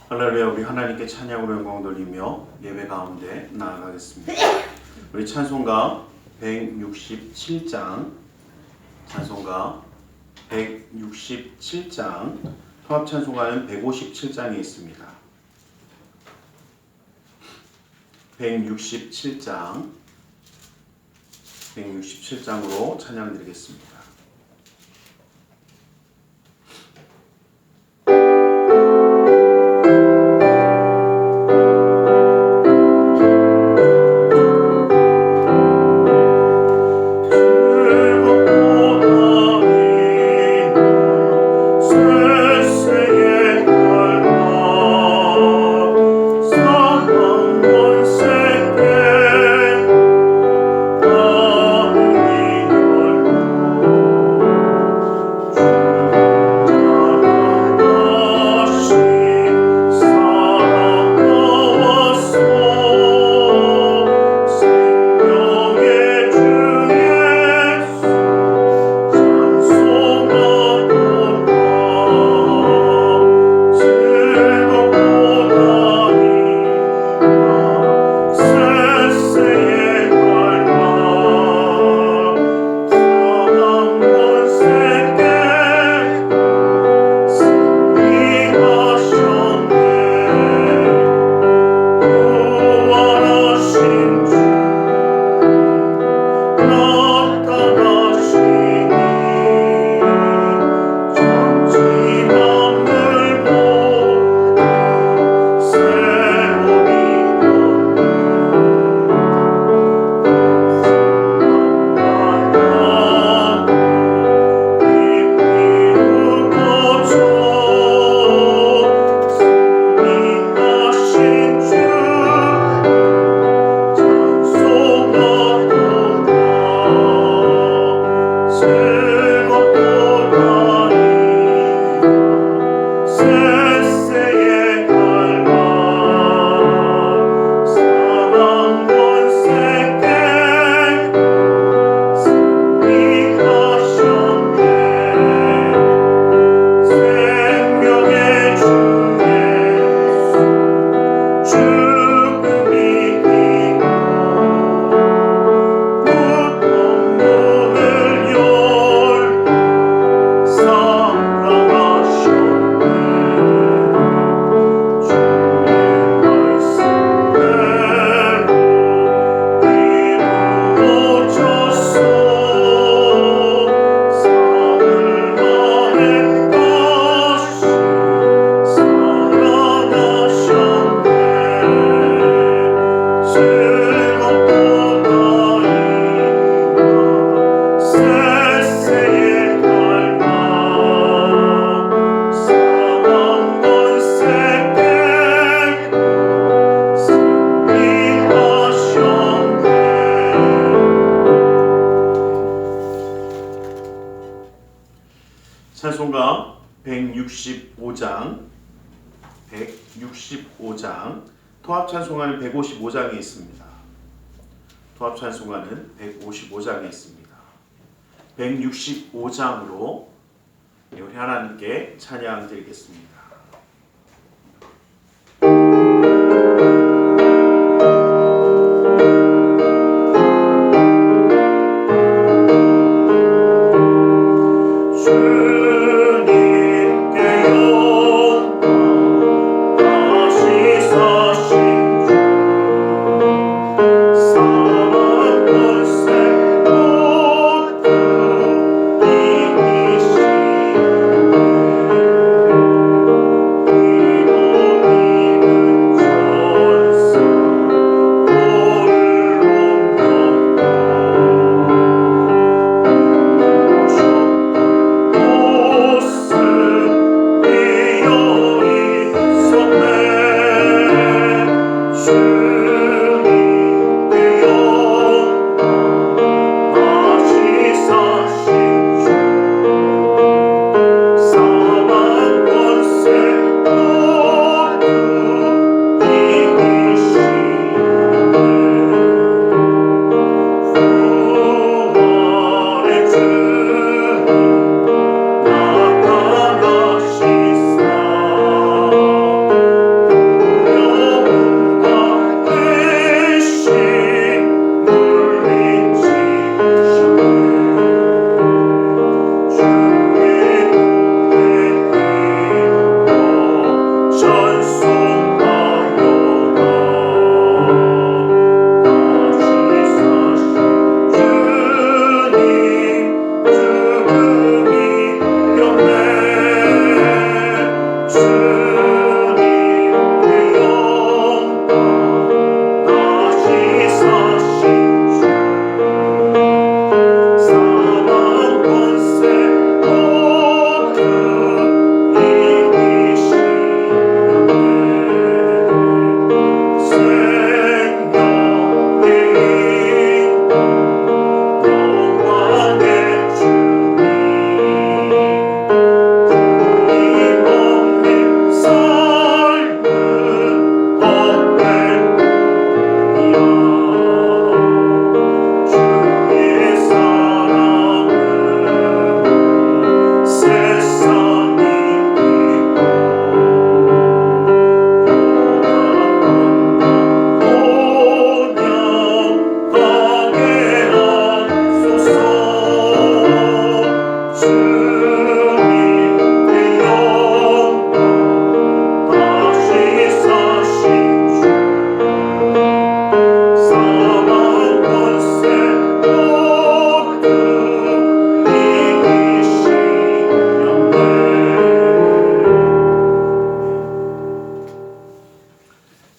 할렐루야. 우리 하나님께 찬양으로 영광 돌리며 예배 가운데 나아가겠습니다. 우리 찬송가 167장, 찬송가 167장, 통합 찬송가는 157장에 있습니다. 167장, 167장으로 찬양 드리겠습니다. 찬송가 165장, 통합 찬송가는 155장에 있습니다. 통합 찬송가는 155장에 있습니다. 165장으로 우리 하나님께 찬양 드리겠습니다.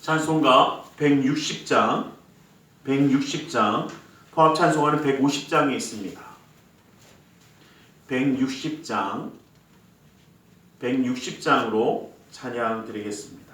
찬송가 160장, 통합 찬송가는 150장에 있습니다. 160장으로 찬양 드리겠습니다.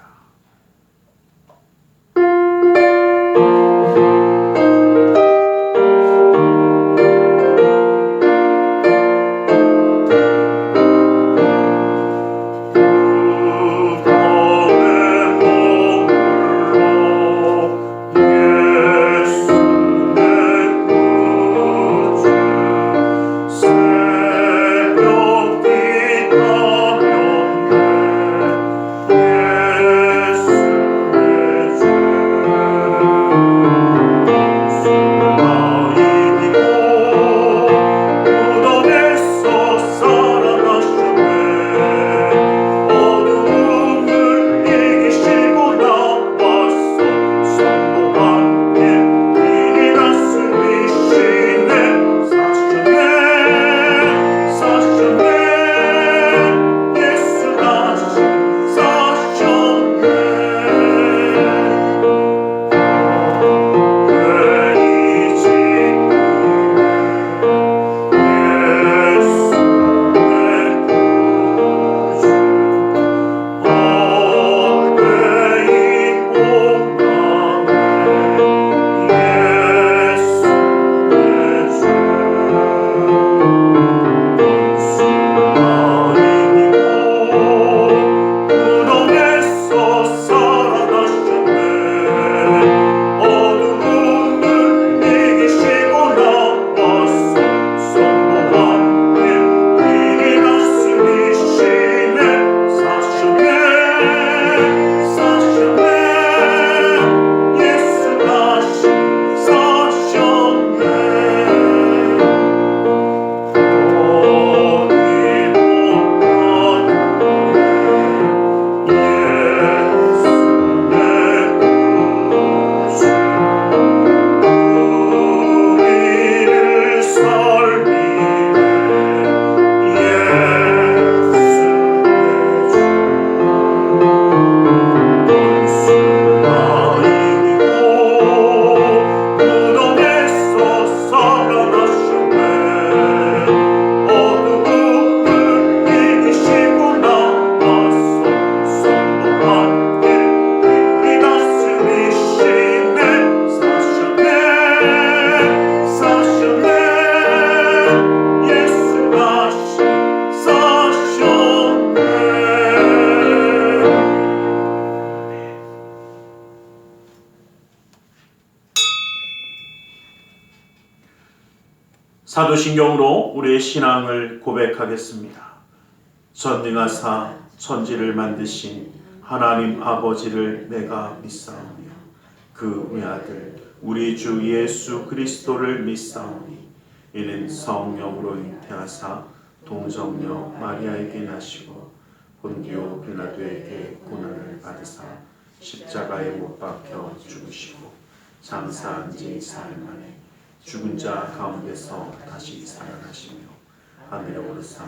사도신경으로 우리의 신앙을 고백하겠습니다. 전능하사 천지를 만드신 하나님 아버지를 내가 믿사오며 그 외아들 우리 주 예수 그리스도를 믿사오니 이는 성령으로 잉태하사 동정녀 마리아에게 나시고 본디오 빌라도에게 고난을 받으사 십자가에 못 박혀 죽으시고 장사한 지 사흘 만에 죽은 자 가운데서 다시 살아나시며 하늘에 오르사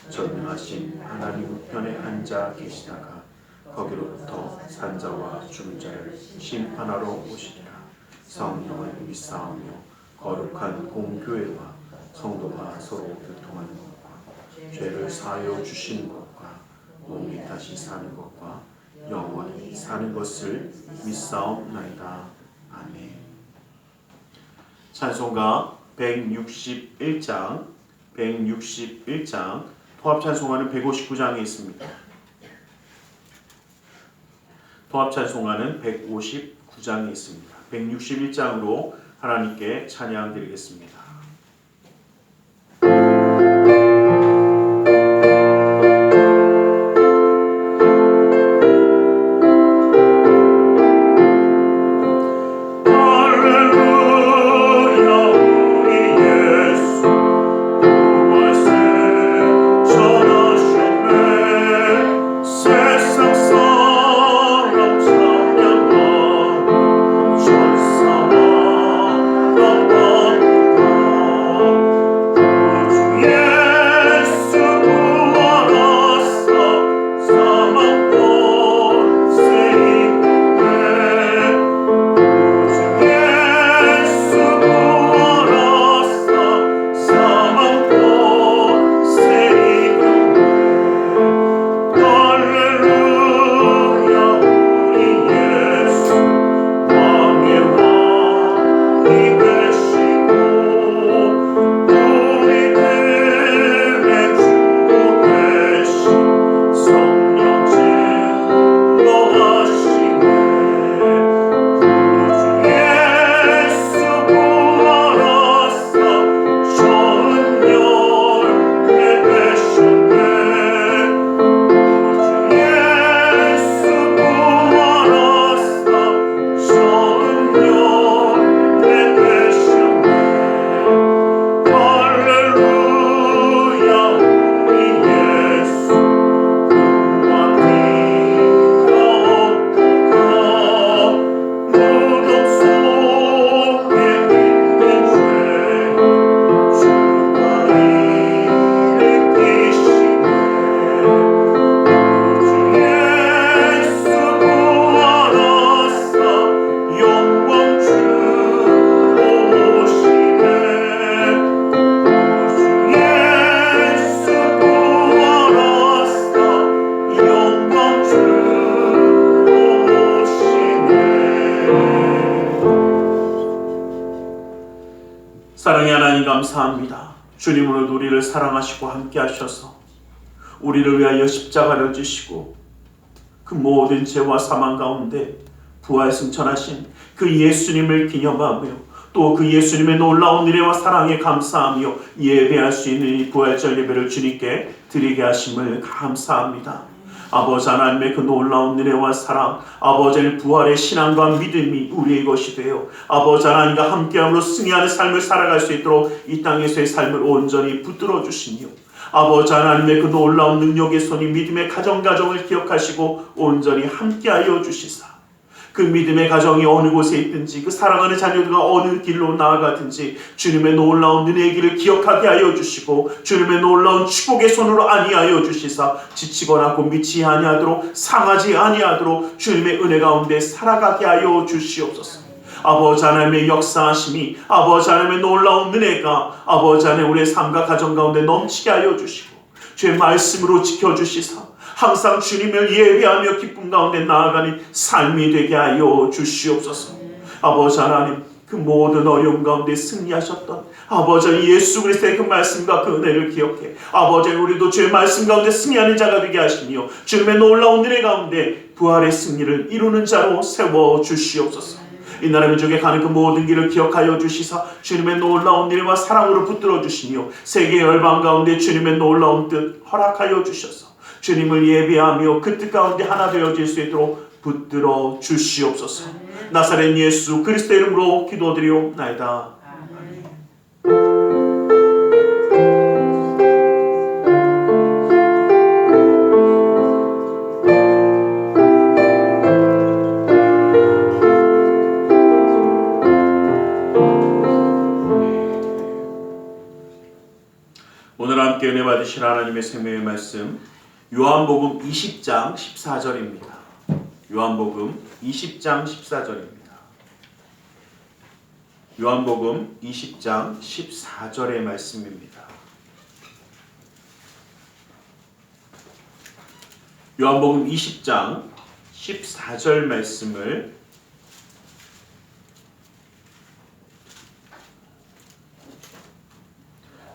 전능하신 하나님 우편에 앉아 계시다가 거기로부터 산자와 죽은 자를 심판하러 오시리라. 성령을 믿사오며 거룩한 공교회와 성도가 서로 교통하는 것과 죄를 사하여 주시는 것과 몸이 다시 사는 것과 영원히 사는 것을 믿사옵나이다. 아멘. 찬송가 161장, 통합 찬송가는 159장에 있습니다. 통합 찬송가는 159장에 있습니다. 161장으로 하나님께 찬양 드리겠습니다. 할렐루야 우리 예수 부활세 감사합니다. 주님 오늘도 우리를 사랑하시고 함께 하셔서 우리를 위하여 십자가를 지시고 그 모든 죄와 사망 가운데 부활 승천하신 그 예수님을 기념하며 또 그 예수님의 놀라운 은혜와 사랑에 감사하며 예배할 수 있는 이 부활절 예배를 주님께 드리게 하심을 감사합니다. 아버지 하나님의 그 놀라운 은혜와 사랑, 아버지의 부활의 신앙과 믿음이 우리의 것이 되어 아버지 하나님과 함께함으로 승리하는 삶을 살아갈 수 있도록 이 땅에서의 삶을 온전히 붙들어 주시며 아버지 하나님의 그 놀라운 능력의 손이 믿음의 가정을 기억하시고 온전히 함께하여 주시사 그 믿음의 가정이 어느 곳에 있든지 그 사랑하는 자녀들과 어느 길로 나아가든지 주님의 놀라운 은혜의 길을 기억하게 하여 주시고 주님의 놀라운 축복의 손으로 안위하여 주시사 지치거나 곤비치 아니하도록 상하지 아니하도록 주님의 은혜 가운데 살아가게 하여 주시옵소서. 아버지 하나님의 역사하심이 아버지 하나님의 놀라운 은혜가 아버지 하나님 우리의 삶과 가정 가운데 넘치게 하여 주시고 주의 말씀으로 지켜주시사 항상 주님을 예배하며 기쁨 가운데 나아가는 삶이 되게 하여 주시옵소서. 아버지 하나님 그 모든 어려움 가운데 승리하셨던 아버지 예수 그리스도의 그 말씀과 그 은혜를 기억해 아버지 우리도 주의 말씀 가운데 승리하는 자가 되게 하시며 주님의 놀라운 은혜 가운데 부활의 승리를 이루는 자로 세워 주시옵소서. 이 나라 민족에 가는 그 모든 길을 기억하여 주시사 주님의 놀라운 은혜와 사랑으로 붙들어 주시며 세계 열방 가운데 주님의 놀라운 뜻 허락하여 주셔서 주님을 예배하며 그 뜻 가운데 하나 되어질 수 있도록 붙들어 주시옵소서. 나사렛 예수 그리스도의 이름으로 기도드리옵나이다. 오늘 함께 은혜 받으실 하나님의 생명의 말씀 요한복음 20장 14절입니다. 요한복음 20장 14절입니다. 요한복음 20장 14절의 말씀입니다. 요한복음 20장 14절 말씀을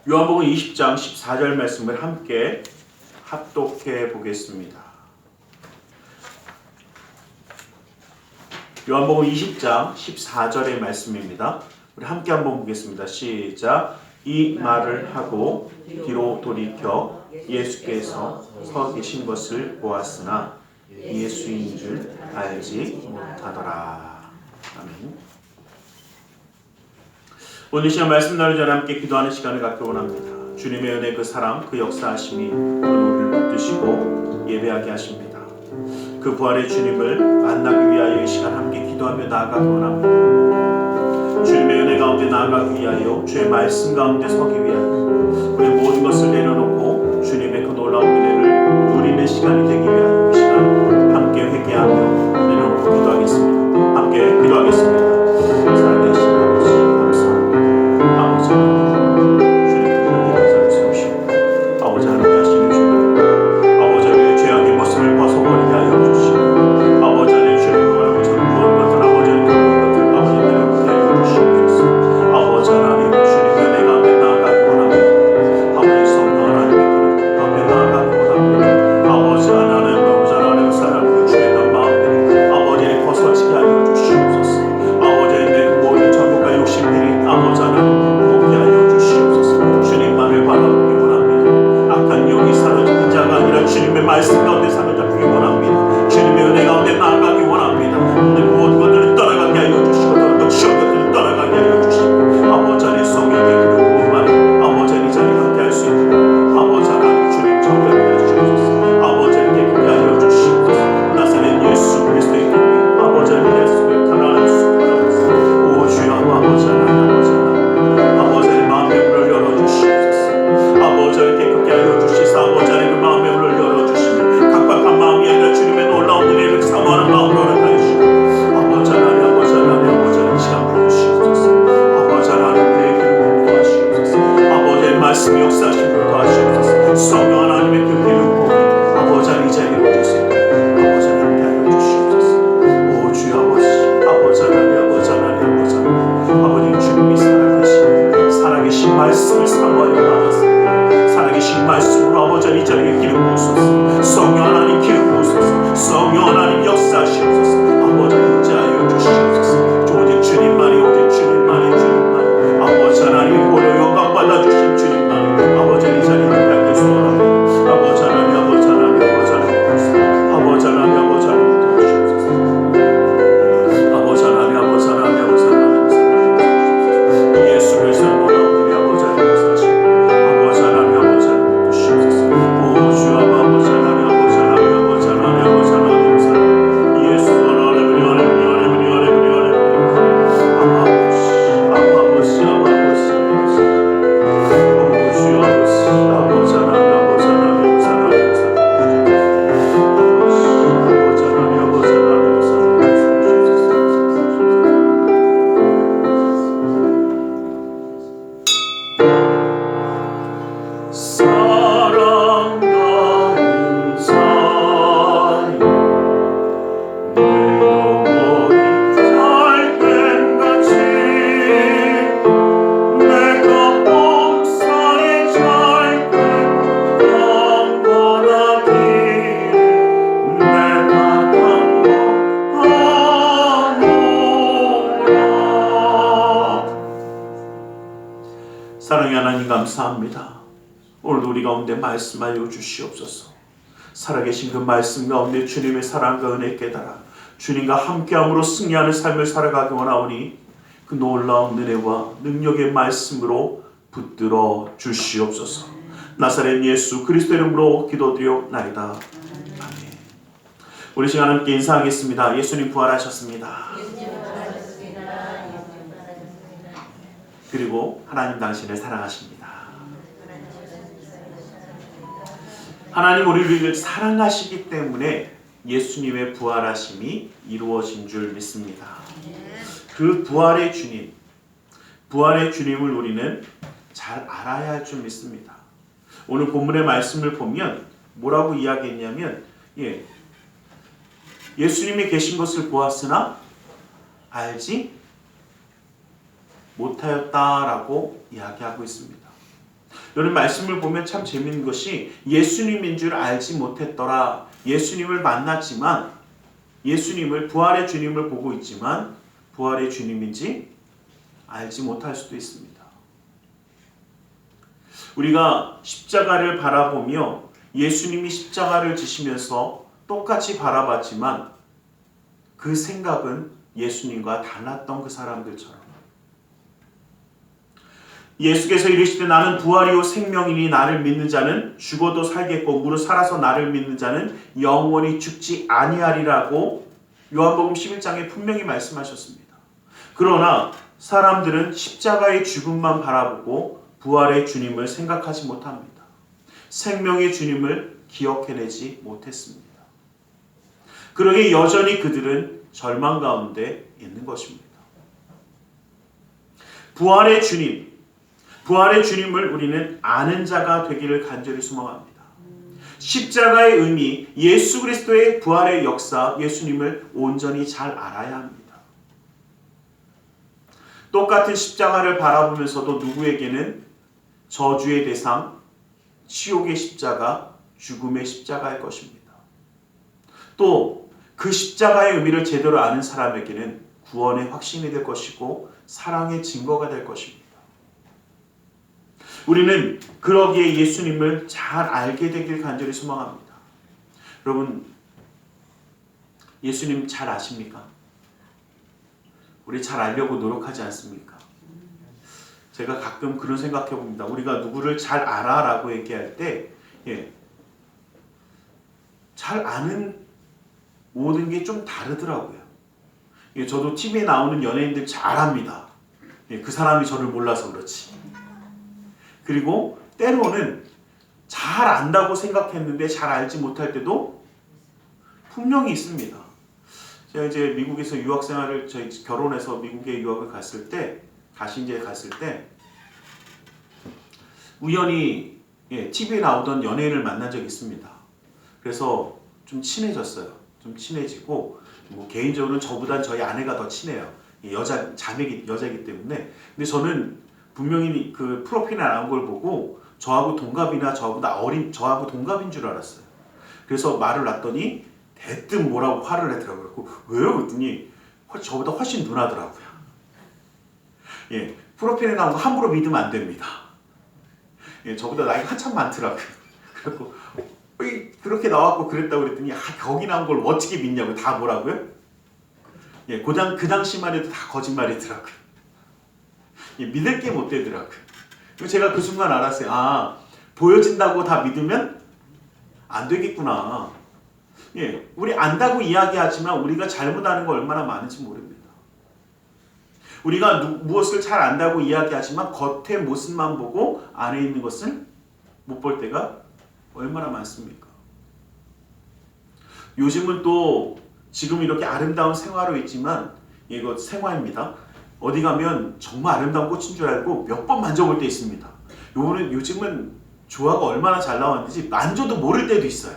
요한복음 20장 14절 말씀을 함께 합독해 보겠습니다. 요한복음 20장 14절의 말씀입니다. 우리 함께 한번 보겠습니다. 시작. 이 말을 하고 뒤로 돌이켜 예수께서 서 계신 것을 보았으나 예수인 줄 알지 못하더라. 아멘. 오늘 시간 말씀 나누기 전에 함께 기도하는 시간을 갖기 원합니다. 주님의 은혜 그 사랑 그 역사하심이 우리를 붙드시고 예배하게 하십니다. 그 부활의 주님을 만나기 위하여 이 시간 함께 기도하며 나아가기 원합니다. 주님의 은혜 가운데 나아가기 위하여 주의 말씀 가운데 서기 위하여 우리 모든 것을 내려놓고 주님의 그 놀라운 은혜를 누리는 시간이 되기 위하여 이 시간 함께 회개하며 내려놓고 기도하겠습니다. 함께 기도하겠습니다. 살아계신 아버지 아버지 주님께서 이 자리에 세우시고 아버지 하나님 하시는 주님 아버지 하나님의 죄악의 모습을 벗어버리게 하여 주시고 아버지 하나님 주님과 하나님 저는 무엇 같은 아버지 하나님 같은 아버지 하나님 되어 주시옵소서. 아버지 하나님 주님의 은혜 가운데 나아가기 원합니다. 아버지 성령 하나님의 그릇 가운데 나아가기 원합니다. 아버지 하나님 이 자리에 기름 부으소서. 성령 하나님 기름 부으소서. 성령 하나님 역사하시옵소서. 아버지 인자하여 주시옵소서. 오직 주님만이, 오직 주님만이, 주님만이. 아버지 하나님 홀로 영광 받아주신 주님만이. 아버지 이 자리에 함께 소원합니다. 아버지 하나님, 아버지 하나님, 아버지 하나님 도와주소서. 아버지 하나님, 아버지 하나님 도와주시옵소서. 아버지 하나님, 아버지 하나님, 아버지 하나님 도와주시옵소서. 예수 그리스도의 놀라운 은혜 아버지 하나님 역사하시고 아버지 하나님, 아버지 하나님 도와주시옵소서. 오 주여 아버지 하나님, 아버지 하나님, 아버지 하나님, 아버지 하나님 역사하시고 예수 하나님, 하나님, 하나님, 하나님, 하나님, 아버지, 아버지, 아버지, 오 주여 아버지, 아버지 하나님, 아버지 하나님 역사하시고 아버지 하나님, 아버지 하나님 역사하시고 사랑하는 사이 내 영혼이 잘된같이 내가 범사에 잘되고 강건하기를 내가 간구하노라. 사랑의 하나님 감사합니다. 오늘도 우리 가운데 말씀하여 주시옵소서. 살아계신 그 말씀 가운데 주님의 사랑과 은혜 깨달아 주님과 함께함으로 승리하는 삶을 살아가기 원하오니 그 놀라운 은혜와 능력의 말씀으로 붙들어 주시옵소서. 나사렛 예수 그리스도 이름으로 기도드리옵나이다. 아멘. 우리 시간 함께 인사하겠습니다. 예수님 부활하셨습니다. 그리고 하나님 당신을 사랑하십니다. 하나님 우리를 사랑하시기 때문에 예수님의 부활하심이 이루어진 줄 믿습니다. 그 부활의 주님을 우리는 잘 알아야 할 줄 믿습니다. 오늘 본문의 말씀을 보면 뭐라고 이야기했냐면 예수님이 계신 것을 보았으나 알지 못하였다라고 이야기하고 있습니다. 여러분 말씀을 보면 참 재미있는 것이 예수님인 줄 알지 못했더라. 예수님을 만났지만 부활의 주님을 보고 있지만 부활의 주님인지 알지 못할 수도 있습니다. 우리가 십자가를 바라보며 예수님이 십자가를 지시면서 똑같이 바라봤지만 그 생각은 예수님과 달랐던 그 사람들처럼 예수께서 이르시되 나는 부활이요 생명이니 나를 믿는 자는 죽어도 살겠고 무릇 살아서 나를 믿는 자는 영원히 죽지 아니하리라고 요한복음 11장에 분명히 말씀하셨습니다. 그러나 사람들은 십자가의 죽음만 바라보고 부활의 주님을 생각하지 못합니다. 생명의 주님을 기억해내지 못했습니다. 그러기에 여전히 그들은 절망 가운데 있는 것입니다. 부활의 주님을 우리는 아는 자가 되기를 간절히 소망합니다. 십자가의 의미, 예수 그리스도의 부활의 역사, 예수님을 온전히 잘 알아야 합니다. 똑같은 십자가를 바라보면서도 누구에게는 저주의 대상, 치욕의 십자가, 죽음의 십자가일 것입니다. 또 그 십자가의 의미를 제대로 아는 사람에게는 구원의 확신이 될 것이고 사랑의 증거가 될 것입니다. 우리는 그러기에 예수님을 잘 알게 되길 간절히 소망합니다. 여러분, 예수님 잘 아십니까? 우리 잘 알려고 노력하지 않습니까? 제가 가끔 그런 생각해 봅니다. 우리가 누구를 잘 알아라고 얘기할 때 잘 아는 모든 게 좀 다르더라고요. 저도 TV에 나오는 연예인들 잘 압니다. 그 사람이 저를 몰라서 그렇지. 그리고 때로는 잘 안다고 생각했는데 잘 알지 못할 때도 분명히 있습니다. 제가 이제 미국에서 유학생활을 저희 결혼해서 미국에 유학을 갔을 때 우연히 TV에 나오던 연예인을 만난 적이 있습니다. 그래서 좀 친해졌어요. 좀 친해지고 뭐 개인적으로는 저보단 저희 아내가 더 친해요. 여자이기 때문에. 근데 저는 분명히 그 프로필에 나온 걸 보고 저하고 동갑이나 저보다 어린 저하고 동갑인 줄 알았어요. 그래서 말을 놨더니 대뜸 뭐라고 화를 내더라고요. 왜요? 그랬더니 저보다 훨씬 누나더라고요. 예, 프로필에 나온 거 함부로 믿으면 안 됩니다. 예, 저보다 나이가 한참 많더라고요. 그래갖고 그렇게 나왔고 그랬다고 그랬더니 거기 나온 걸 어떻게 믿냐고 다 뭐라고요? 예, 그 당시만 해도 다 거짓말이더라고요. 예, 믿을 게 못 되더라고요. 제가 그 순간 알았어요. 보여진다고 다 믿으면 안 되겠구나. 예, 우리 안다고 이야기하지만 우리가 잘못하는 거 얼마나 많은지 모릅니다. 우리가 무엇을 잘 안다고 이야기하지만 겉의 모습만 보고 안에 있는 것을 못 볼 때가 얼마나 많습니까? 요즘은 또 지금 이렇게 아름다운 생화로 있지만 이거 생화입니다. 어디 가면 정말 아름다운 꽃인 줄 알고 몇 번 만져볼 때 있습니다. 요즘은 조화가 얼마나 잘 나왔는지 만져도 모를 때도 있어요.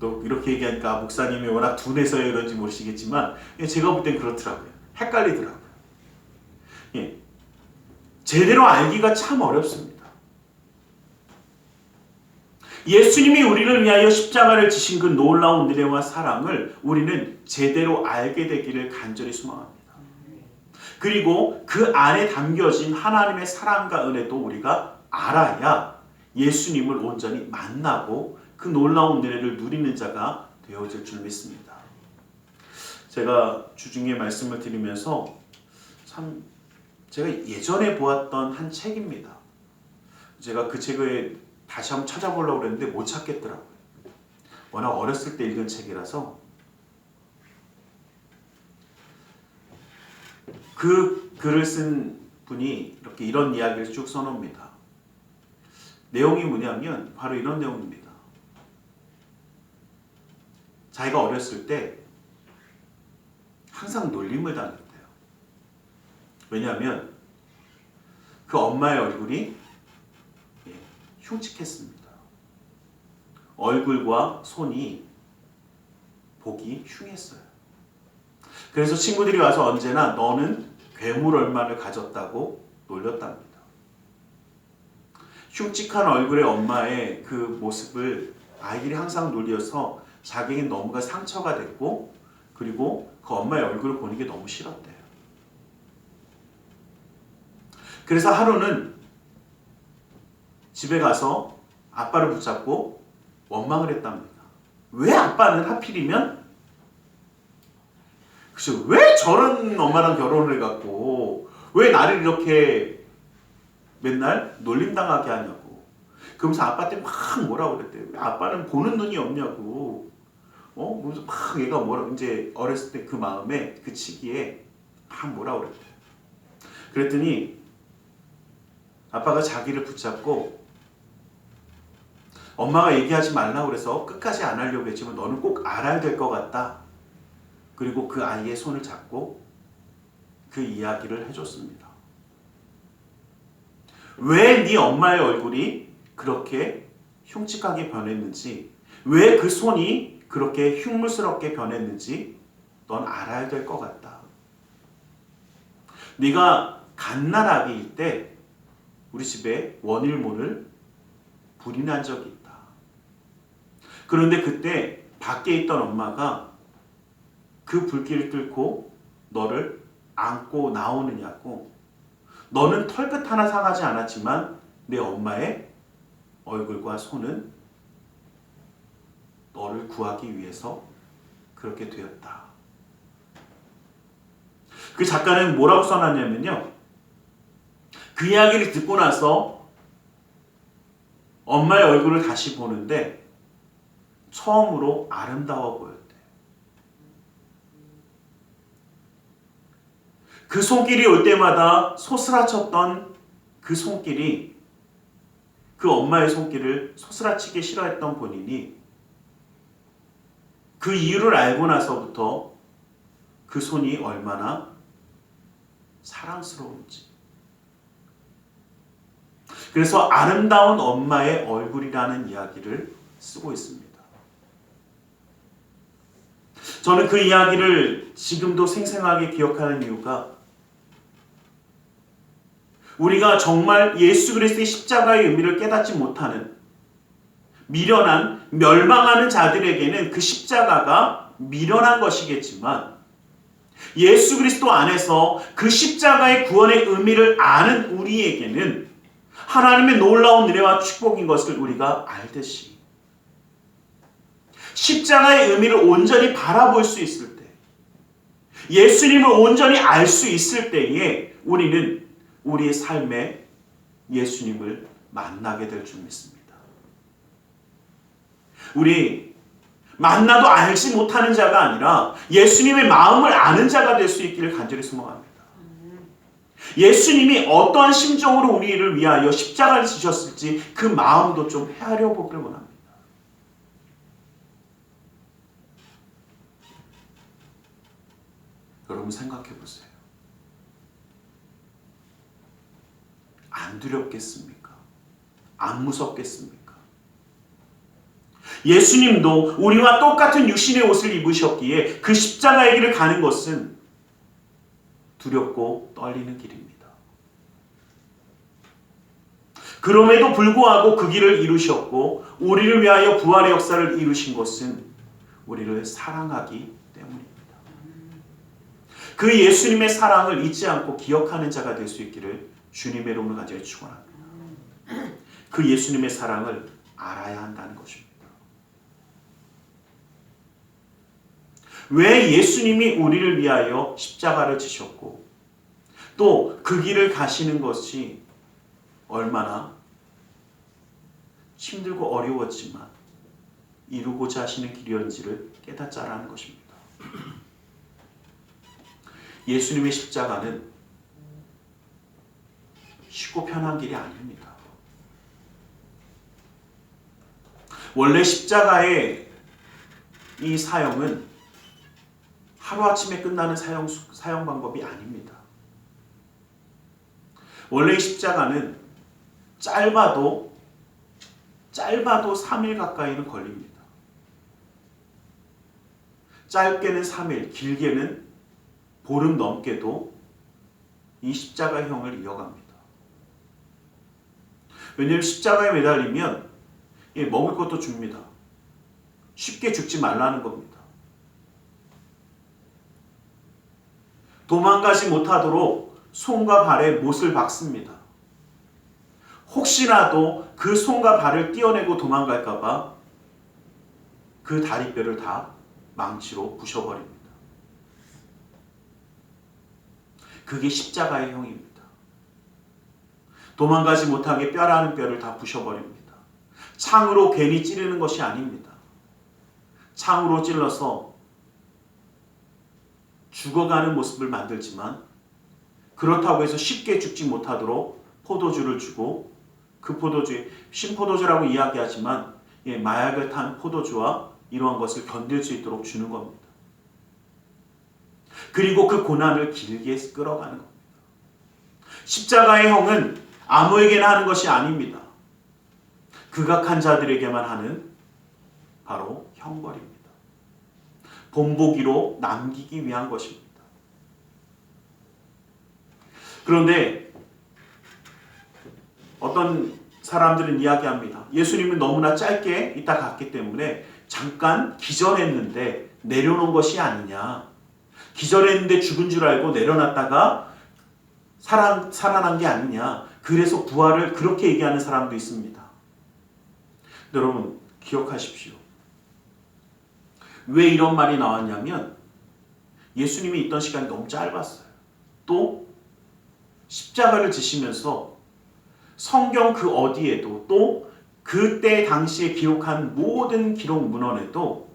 또 이렇게 얘기하니까 목사님이 워낙 둔해서 그런지 모르시겠지만 제가 볼 땐 그렇더라고요. 헷갈리더라고요. 예, 제대로 알기가 참 어렵습니다. 예수님이 우리를 위하여 십자가를 지신 그 놀라운 은혜와 사랑을 우리는 제대로 알게 되기를 간절히 소망합니다. 그리고 그 안에 담겨진 하나님의 사랑과 은혜도 우리가 알아야 예수님을 온전히 만나고 그 놀라운 은혜를 누리는 자가 되어질 줄 믿습니다. 제가 주중에 말씀을 드리면서 제가 예전에 보았던 한 책입니다. 제가 그 책을 다시 한번 찾아보려고 했는데 못 찾겠더라고요. 워낙 어렸을 때 읽은 책이라서 그 글을 쓴 분이 이렇게 이런 이야기를 쭉 써놓습니다. 내용이 뭐냐면 바로 이런 내용입니다. 자기가 어렸을 때 항상 놀림을 당했대요. 왜냐하면 그 엄마의 얼굴이 흉측했습니다. 얼굴과 손이 보기 흉했어요. 그래서 친구들이 와서 언제나 너는 괴물 얼마를 가졌다고 놀렸답니다. 흉측한 얼굴의 엄마의 그 모습을 아이들이 항상 놀려서 자기에게 너무가 상처가 됐고 그리고 그 엄마의 얼굴을 보는 게 너무 싫었대요. 그래서 하루는 집에 가서 아빠를 붙잡고 원망을 했답니다. 왜 아빠는 하필이면 그쵸? 왜 저런 엄마랑 결혼을 해갖고 왜 나를 이렇게 맨날 놀림당하게 하냐고. 그러면서 아빠한테 막 뭐라고 그랬대요. 왜 아빠는 보는 눈이 없냐고. 그래서 막 얘가 이제 어렸을 때 그 마음에 그 시기에 막 뭐라고 그랬대요. 그랬더니 아빠가 자기를 붙잡고 엄마가 얘기하지 말라고 그래서 끝까지 안 하려고 했지만 너는 꼭 알아야 될 것 같다. 그리고 그 아이의 손을 잡고 그 이야기를 해줬습니다. 왜 네 엄마의 얼굴이 그렇게 흉측하게 변했는지, 왜 그 손이 그렇게 흉물스럽게 변했는지 넌 알아야 될 것 같다. 네가 갓난아기일 때 우리 집에 원일몬을 불이 난 적이 있다. 그런데 그때 밖에 있던 엄마가 그 불길을 뚫고 너를 안고 나오느냐고. 너는 털끝 하나 상하지 않았지만 내 엄마의 얼굴과 손은 너를 구하기 위해서 그렇게 되었다. 그 작가는 뭐라고 써놨냐면요. 그 이야기를 듣고 나서 엄마의 얼굴을 다시 보는데 처음으로 아름다워 보였대. 그 손길이 올 때마다 소스라쳤던 그 손길이 그 엄마의 손길을 소스라치기 싫어했던 본인이 그 이유를 알고 나서부터 그 손이 얼마나 사랑스러운지. 그래서 아름다운 엄마의 얼굴이라는 이야기를 쓰고 있습니다. 저는 그 이야기를 지금도 생생하게 기억하는 이유가 우리가 정말 예수 그리스도의 십자가의 의미를 깨닫지 못하는 미련한 멸망하는 자들에게는 그 십자가가 미련한 것이겠지만 예수 그리스도 안에서 그 십자가의 구원의 의미를 아는 우리에게는 하나님의 놀라운 은혜와 축복인 것을 우리가 알듯이 십자가의 의미를 온전히 바라볼 수 있을 때, 예수님을 온전히 알 수 있을 때에 우리는 우리의 삶에 예수님을 만나게 될 줄 믿습니다. 우리 만나도 알지 못하는 자가 아니라 예수님의 마음을 아는 자가 될 수 있기를 간절히 소망합니다. 예수님이 어떠한 심정으로 우리를 위하여 십자가를 지셨을지 그 마음도 좀 헤아려 보기를 원합니다. 여러분 생각해 보세요. 안 두렵겠습니까? 안 무섭겠습니까? 예수님도 우리와 똑같은 육신의 옷을 입으셨기에 그 십자가의 길을 가는 것은 두렵고 떨리는 길입니다. 그럼에도 불구하고 그 길을 이루셨고 우리를 위하여 부활의 역사를 이루신 것은 우리를 사랑하기 때문입니다. 그 예수님의 사랑을 잊지 않고 기억하는 자가 될 수 있기를 주님의 이름으로 간절히 축원합니다. 그 예수님의 사랑을 알아야 한다는 것입니다. 왜 예수님이 우리를 위하여 십자가를 지셨고 또 그 길을 가시는 것이 얼마나 힘들고 어려웠지만 이루고자 하시는 길이었는지를 깨닫자라는 것입니다. 예수님의 십자가는 쉽고 편한 길이 아닙니다. 원래 십자가의 이 사형은 하루아침에 끝나는 사형 방법이 아닙니다. 원래 이 십자가는 짧아도 3일 가까이는 걸립니다. 짧게는 3일, 길게는 보름 넘게도 이 십자가형을 이어갑니다. 왜냐하면 십자가에 매달리면 먹을 것도 줍니다. 쉽게 죽지 말라는 겁니다. 도망가지 못하도록 손과 발에 못을 박습니다. 혹시라도 그 손과 발을 떼어내고 도망갈까봐 그 다리뼈를 다 망치로 부셔버립니다. 그게 십자가의 형입니다. 도망가지 못하게 뼈라는 뼈를 다 부셔버립니다. 창으로 괜히 찌르는 것이 아닙니다. 창으로 찔러서 죽어가는 모습을 만들지만 그렇다고 해서 쉽게 죽지 못하도록 포도주를 주고 그 포도주에 신포도주라고 이야기하지만 마약을 탄 포도주와 이러한 것을 견딜 수 있도록 주는 겁니다. 그리고 그 고난을 길게 끌어가는 겁니다. 십자가의 형은 아무에게나 하는 것이 아닙니다. 극악한 자들에게만 하는 바로 형벌입니다. 본보기로 남기기 위한 것입니다. 그런데 어떤 사람들은 이야기합니다. 예수님은 너무나 짧게 있다 갔기 때문에 잠깐 기절했는데 내려놓은 것이 아니냐. 기절했는데 죽은 줄 알고 내려놨다가 살아난 게 아니냐. 그래서 부활을 그렇게 얘기하는 사람도 있습니다. 여러분 기억하십시오. 왜 이런 말이 나왔냐면 예수님이 있던 시간이 너무 짧았어요. 또 십자가를 지시면서 성경 그 어디에도 또 그때 당시에 기록한 모든 기록 문헌에도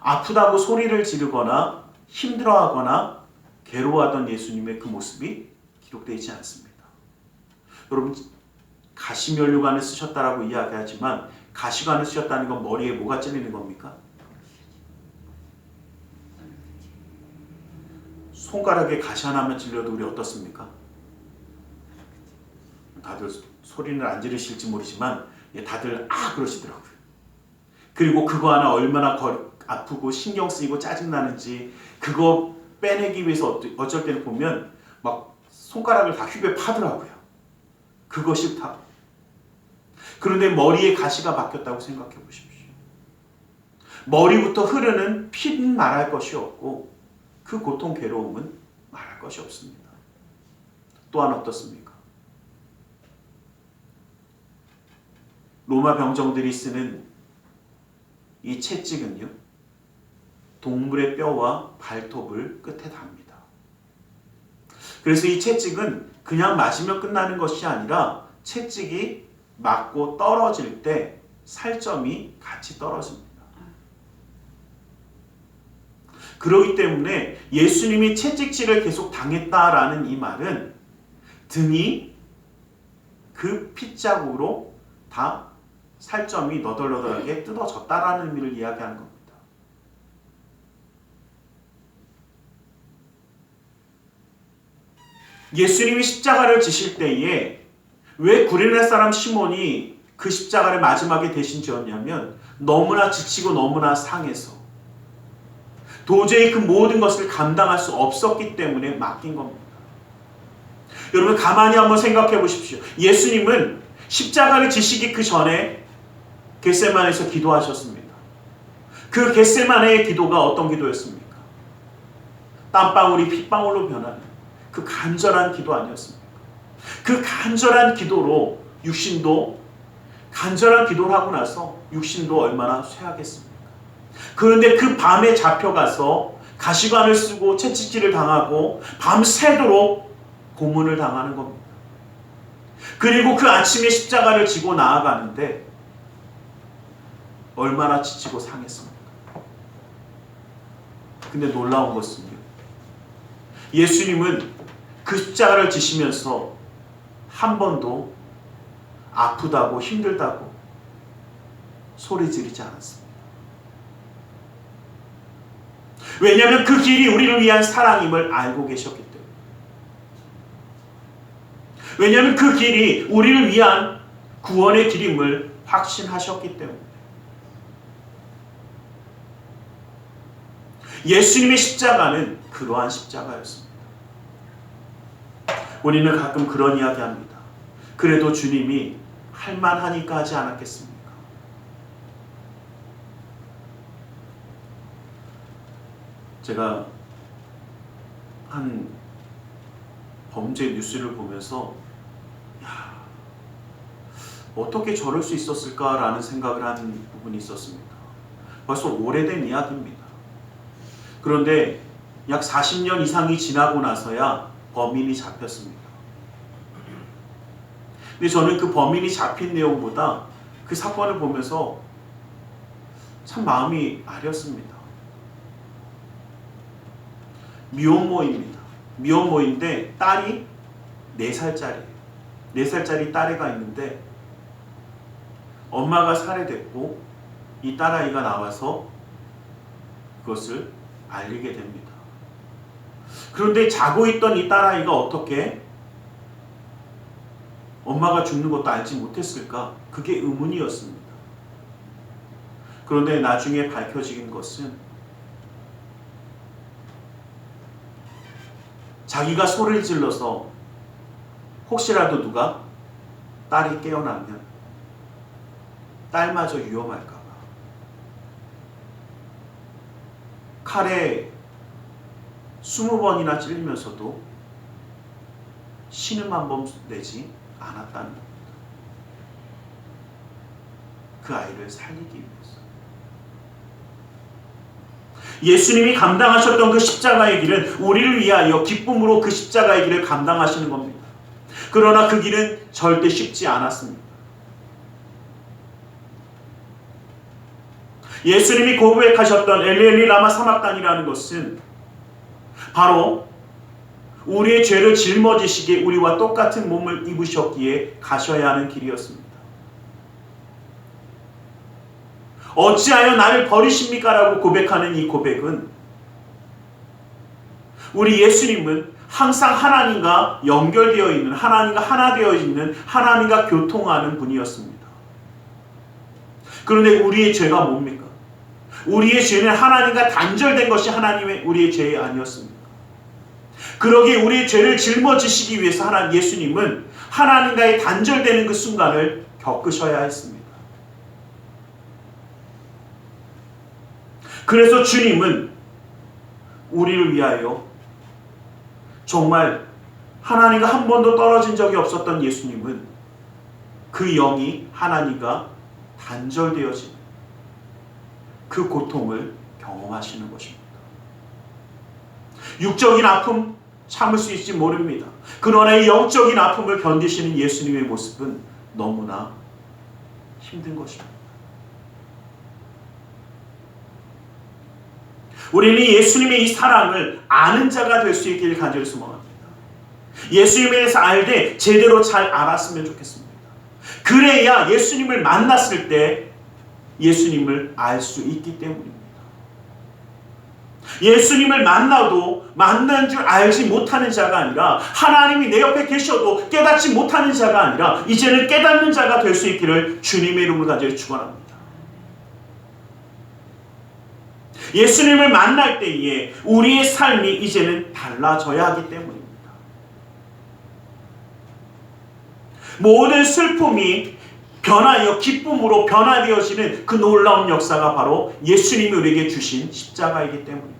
아프다고 소리를 지르거나 힘들어하거나 괴로워하던 예수님의 그 모습이 기록되어 있지 않습니다. 여러분 가시면류관을 쓰셨다라고 이야기하지만 가시관을 쓰셨다는 건 머리에 뭐가 찔리는 겁니까? 손가락에 가시 하나만 찔려도 우리 어떻습니까? 다들 소리는 안 지르실지 모르지만 다들 그러시더라고요. 그리고 그거 하나 얼마나 아프고 신경 쓰이고 짜증나는지 그거 빼내기 위해서 어쩔 때는 보면 막 손가락을 다 휘베 파더라고요. 그거 싫다. 그런데 머리에 가시가 박혔다고 생각해 보십시오. 머리부터 흐르는 피는 말할 것이 없고 그 고통 괴로움은 말할 것이 없습니다. 또한 어떻습니까? 로마 병정들이 쓰는 이 채찍은요, 동물의 뼈와 발톱을 끝에 답니다. 그래서 이 채찍은 그냥 맞으면 끝나는 것이 아니라 채찍이 맞고 떨어질 때 살점이 같이 떨어집니다. 그렇기 때문에 예수님이 채찍질을 계속 당했다라는 이 말은 등이 그 핏자국으로 다 살점이 너덜너덜하게 뜯어졌다라는 의미를 이야기하는 겁니다. 예수님이 십자가를 지실 때에 왜 구레네 사람 시몬이 그 십자가를 마지막에 대신 지었냐면 너무나 지치고 너무나 상해서 도저히 그 모든 것을 감당할 수 없었기 때문에 맡긴 겁니다. 여러분 가만히 한번 생각해 보십시오. 예수님은 십자가를 지시기 그 전에 겟세마네에서 기도하셨습니다. 그 겟세마네의 기도가 어떤 기도였습니까? 땀방울이 핏방울로 변하는 그 간절한 기도 아니었습니까? 그 간절한 기도로 육신도 간절한 기도를 하고 나서 육신도 얼마나 쇠하겠습니까? 그런데 그 밤에 잡혀가서 가시관을 쓰고 채찍질을 당하고 밤새도록 고문을 당하는 겁니다. 그리고 그 아침에 십자가를 지고 나아가는데 얼마나 지치고 상했습니까? 근데 놀라운 것은요, 예수님은 그 십자가를 지시면서 한 번도 아프다고 힘들다고 소리 지르지 않았습니다. 왜냐하면 그 길이 우리를 위한 사랑임을 알고 계셨기 때문에. 왜냐하면 그 길이 우리를 위한 구원의 길임을 확신하셨기 때문에. 예수님의 십자가는 그러한 십자가였습니다. 우리는 가끔 그런 이야기 합니다. 그래도 주님이 할만하니까 하지 않았겠습니까? 제가 한 범죄 뉴스를 보면서 어떻게 저럴 수 있었을까라는 생각을 한 부분이 있었습니다. 벌써 오래된 이야기입니다. 그런데 약 40년 이상이 지나고 나서야 범인이 잡혔습니다. 근데 저는 그 범인이 잡힌 내용보다 그 사건을 보면서 참 마음이 아렸습니다. 미혼모입니다. 미혼모인데 딸이 4살짜리예요. 4살짜리 딸애가 있는데 엄마가 살해됐고 이 딸아이가 나와서 그것을 알리게 됩니다. 그런데 자고 있던 이 딸아이가 어떻게 엄마가 죽는 것도 알지 못했을까? 그게 의문이었습니다. 그런데 나중에 밝혀진 것은 자기가 소리를 질러서 혹시라도 누가 딸이 깨어나면 딸마저 위험할까봐 칼에 20번이나 찔리면서도 신음 한 번 내지 않았다는 겁니다. 그 아이를 살리기 위해서. 예수님이 감당하셨던 그 십자가의 길은 우리를 위하여 기쁨으로 그 십자가의 길을 감당하시는 겁니다. 그러나 그 길은 절대 쉽지 않았습니다. 예수님이 고백하셨던 엘리 라마 사막단이라는 것은 바로 우리의 죄를 짊어지시기에 우리와 똑같은 몸을 입으셨기에 가셔야 하는 길이었습니다. 어찌하여 나를 버리십니까? 라고 고백하는 이 고백은 우리 예수님은 항상 하나님과 연결되어 있는, 하나님과 하나 되어 있는, 하나님과 교통하는 분이었습니다. 그런데 우리의 죄가 뭡니까? 우리의 죄는 하나님과 단절된 것이 하나님의 우리의 죄 아니었습니까? 그러기에 우리의 죄를 짊어지시기 위해서 하나님 예수님은 하나님과의 단절되는 그 순간을 겪으셔야 했습니다. 그래서 주님은 우리를 위하여 정말 하나님과 한 번도 떨어진 적이 없었던 예수님은 그 영이 하나님과 단절되어진 그 고통을 경험하시는 것입니다. 육적인 아픔 참을 수 있을지 모릅니다. 그러나 이 영적인 아픔을 견디시는 예수님의 모습은 너무나 힘든 것입니다. 우리는 예수님의 이 사랑을 아는 자가 될 수 있기를 간절히 소망합니다. 예수님에 대해서 알되 제대로 잘 알았으면 좋겠습니다. 그래야 예수님을 만났을 때 예수님을 알 수 있기 때문입니다. 예수님을 만나도 만난 줄 알지 못하는 자가 아니라 하나님이 내 옆에 계셔도 깨닫지 못하는 자가 아니라 이제는 깨닫는 자가 될 수 있기를 주님의 이름으로 간절히 축원합니다. 예수님을 만날 때에 우리의 삶이 이제는 달라져야 하기 때문입니다. 모든 슬픔이 변하여 기쁨으로 변화되어지는 그 놀라운 역사가 바로 예수님이 우리에게 주신 십자가이기 때문입니다.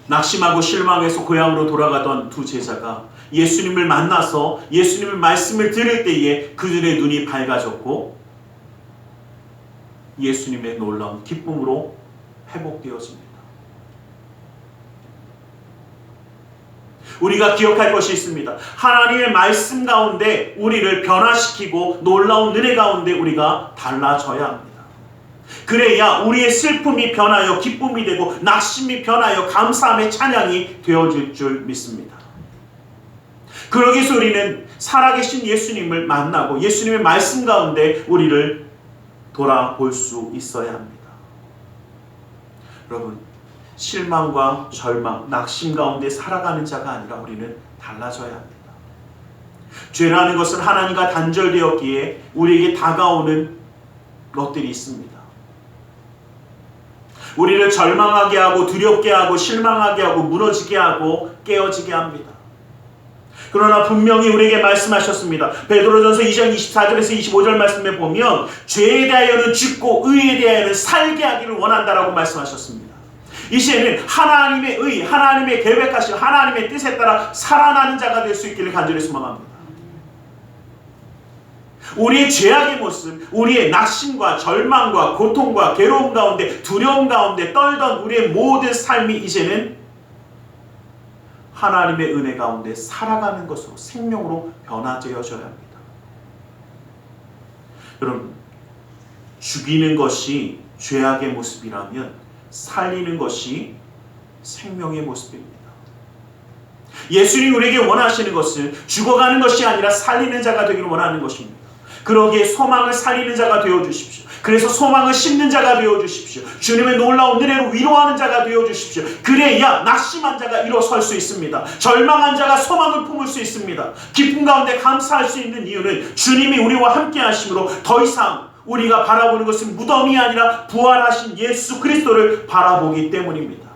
낙심하고 실망해서 고향으로 돌아가던 두 제자가 예수님을 만나서 예수님의 말씀을 들을 때에 그들의 눈이 밝아졌고 예수님의 놀라운 기쁨으로 회복되어집니다. 우리가 기억할 것이 있습니다. 하나님의 말씀 가운데 우리를 변화시키고 놀라운 은혜 가운데 우리가 달라져야 합니다. 그래야 우리의 슬픔이 변하여 기쁨이 되고 낙심이 변하여 감사함의 찬양이 되어질 줄 믿습니다. 그러기 위해서 우리는 살아계신 예수님을 만나고 예수님의 말씀 가운데 우리를 돌아볼 수 있어야 합니다. 여러분, 실망과 절망, 낙심 가운데 살아가는 자가 아니라 우리는 달라져야 합니다. 죄라는 것은 하나님과 단절되었기에 우리에게 다가오는 것들이 있습니다. 우리를 절망하게 하고 두렵게 하고 실망하게 하고 무너지게 하고 깨어지게 합니다. 그러나 분명히 우리에게 말씀하셨습니다. 베드로전서 2장 24절에서 25절 말씀에 보면 죄에 대하여는 죽고 의에 대하여는 살게 하기를 원한다라고 말씀하셨습니다. 이제는 하나님의 의, 하나님의 계획하신 하나님의 뜻에 따라 살아나는 자가 될 수 있기를 간절히 소망합니다. 우리의 죄악의 모습, 우리의 낙심과 절망과 고통과 괴로움 가운데 두려움 가운데 떨던 우리의 모든 삶이 이제는 하나님의 은혜 가운데 살아가는 것으로 생명으로 변화되어져야 합니다. 여러분, 죽이는 것이 죄악의 모습이라면 살리는 것이 생명의 모습입니다. 예수님이 우리에게 원하시는 것은 죽어가는 것이 아니라 살리는 자가 되기를 원하는 것입니다. 그러기에 소망을 살리는 자가 되어주십시오. 그래서 소망을 심는 자가 되어주십시오. 주님의 놀라운 은혜로 위로하는 자가 되어주십시오. 그래야 낙심한 자가 일어설 수 있습니다. 절망한 자가 소망을 품을 수 있습니다. 기쁨 가운데 감사할 수 있는 이유는 주님이 우리와 함께 하심으로 더 이상 우리가 바라보는 것은 무덤이 아니라 부활하신 예수 그리스도를 바라보기 때문입니다.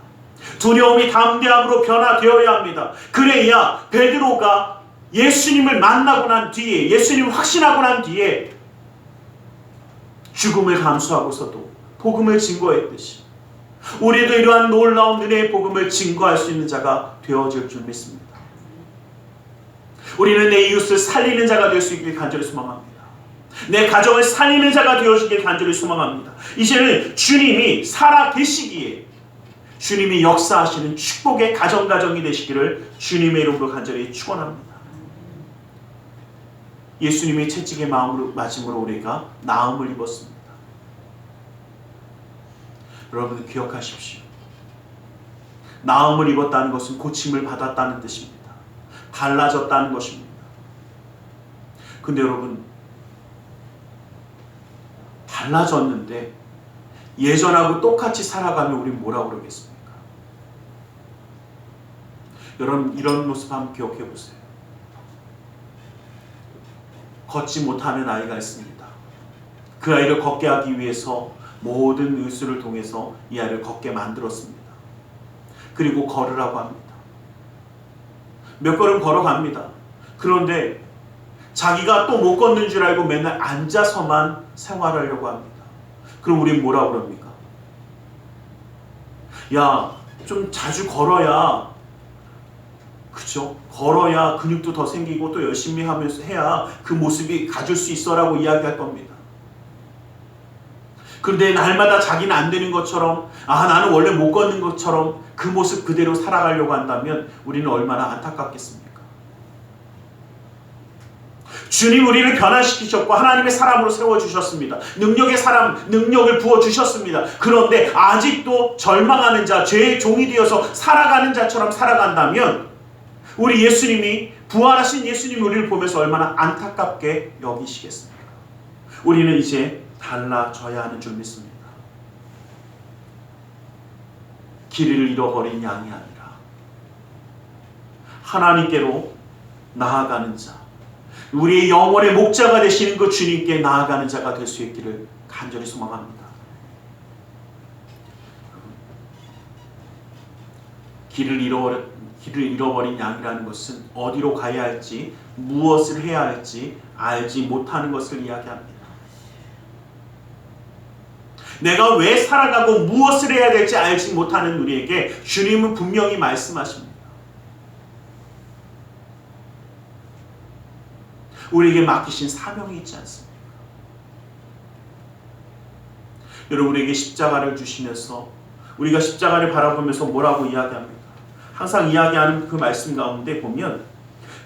두려움이 담대함으로 변화되어야 합니다. 그래야 베드로가 예수님을 만나고 난 뒤에, 예수님을 확신하고 난 뒤에 죽음을 감수하고서도 복음을 증거했듯이 우리도 이러한 놀라운 은혜의 복음을 증거할 수 있는 자가 되어질 줄 믿습니다. 우리는 내 이웃을 살리는 자가 될 수 있길 간절히 소망합니다. 내 가정을 살리는 자가 되어지길 간절히 소망합니다. 이제는 주님이 살아 계시기에 주님이 역사하시는 축복의 가정이 되시기를 주님의 이름으로 간절히 축원합니다. 예수님의 채찍의 맞음으로 우리가 나음을 입었습니다. 여러분 기억하십시오. 나음을 입었다는 것은 고침을 받았다는 뜻입니다. 달라졌다는 것입니다. 근데 여러분, 달라졌는데 예전하고 똑같이 살아가면 우린 뭐라고 그러겠습니까? 여러분, 이런 모습 한번 기억해 보세요. 걷지 못하는 아이가 있습니다. 그 아이를 걷게 하기 위해서 모든 의술을 통해서 이 아이를 걷게 만들었습니다. 그리고 걸으라고 합니다. 몇 걸음 걸어갑니다. 그런데 자기가 또 못 걷는 줄 알고 맨날 앉아서만 생활하려고 합니다. 그럼 우린 뭐라 그럽니까? 야, 좀 자주 걸어야, 그죠? 걸어야 근육도 더 생기고 또 열심히 하면서 해야 그 모습이 가질 수 있어라고 이야기할 겁니다. 그런데 날마다 자기는 안 되는 것처럼, 나는 원래 못 걷는 것처럼 그 모습 그대로 살아가려고 한다면 우리는 얼마나 안타깝겠습니까? 주님 우리를 변화시키셨고 하나님의 사람으로 세워주셨습니다. 능력을 부어주셨습니다. 그런데 아직도 절망하는 자, 죄의 종이 되어서 살아가는 자처럼 살아간다면 우리 예수님이, 부활하신 예수님이 우리를 보면서 얼마나 안타깝게 여기시겠습니까? 우리는 이제 달라져야 하는 줄 믿습니다. 길을 잃어버린 양이 아니라 하나님께로 나아가는 자, 우리의 영혼의 목자가 되시는 그 주님께 나아가는 자가 될 수 있기를 간절히 소망합니다. 길을 잃어버린 양이라는 것은 어디로 가야 할지, 무엇을 해야 할지 알지 못하는 것을 이야기합니다. 내가 왜 살아가고 무엇을 해야 될지 알지 못하는 우리에게 주님은 분명히 말씀하십니다. 우리에게 맡기신 사명이 있지 않습니까? 여러분, 우리에게 십자가를 주시면서 우리가 십자가를 바라보면서 뭐라고 이야기합니까? 항상 이야기하는 그 말씀 가운데 보면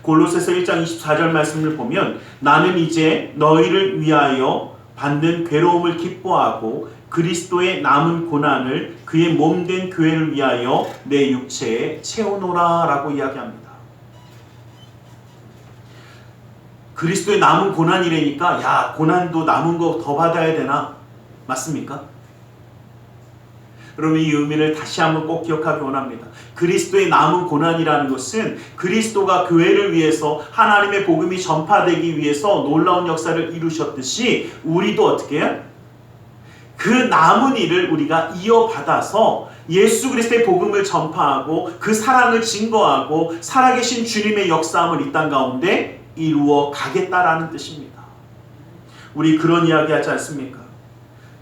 골로새서 1장 24절 말씀을 보면 나는 이제 너희를 위하여 받는 괴로움을 기뻐하고 그리스도의 남은 고난을 그의 몸된 교회를 위하여 내 육체에 채우노라 라고 이야기합니다. 그리스도의 남은 고난이라니까 야, 고난도 남은 거 더 받아야 되나? 맞습니까? 여러분, 이 의미를 다시 한번 꼭 기억하기 원합니다. 그리스도의 남은 고난이라는 것은 그리스도가 교회를 위해서 하나님의 복음이 전파되기 위해서 놀라운 역사를 이루셨듯이 우리도 어떻게 해요? 그 남은 일을 우리가 이어받아서 예수 그리스도의 복음을 전파하고 그 사랑을 증거하고 살아계신 주님의 역사함을 이 땅 가운데 이루어 가겠다라는 뜻입니다. 우리 그런 이야기 하지 않습니까?